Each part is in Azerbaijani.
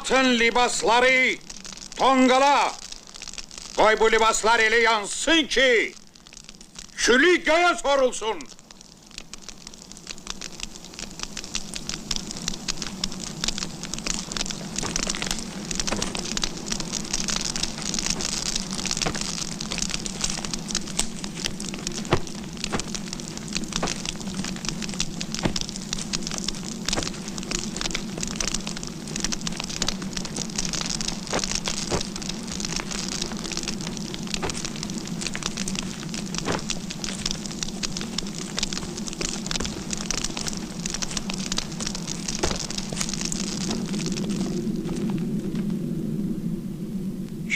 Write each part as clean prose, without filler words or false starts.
Atın libasları tongala. Koy bu libaslar ele yansın ki külü göğe sorulsun.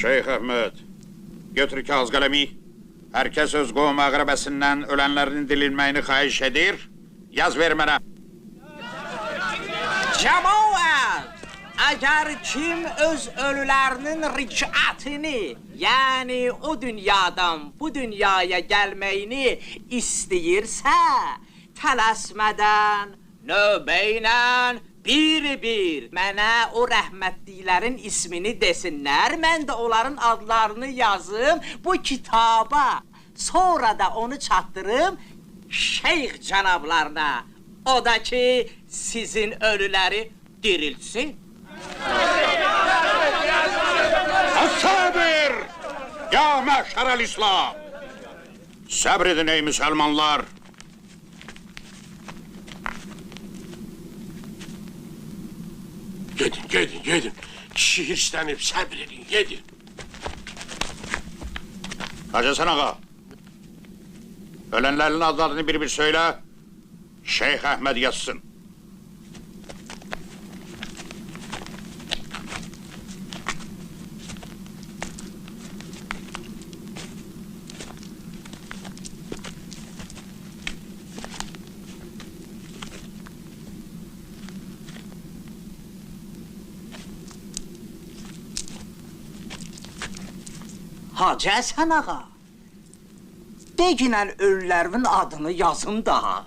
Şeyh Əhməd, götür kağız qələmi. Herkes öz qovum əqrəbəsindən ölənlərin dilinməyini xahiş edir. Yaz ver mənə. Cemaat, eğer kim öz ölülerinin ricatini, yani o dünyadan bu dünyaya gelmeyini isteyirse, tələsmədən, növbəylə, bir mənə o rəhmətliklərin ismini desinlər, mən də onların adlarını yazım bu kitaba. Sonra da onu çatdırım şeyx cənablarına. O da ki, sizin ölüləri dirilsin. Sabır! Ya məşərəl İslam! Səbr edin ey müsəlmanlar! Gedin. Kişi hirslənib, səbr edin, gedin. Hacı Hasan ağa, ölenlerin adlarını bir söyle, Şeyh Əhməd yazsın. Hacı Həsən ağa, deginən ölülərimin adını yazım daha.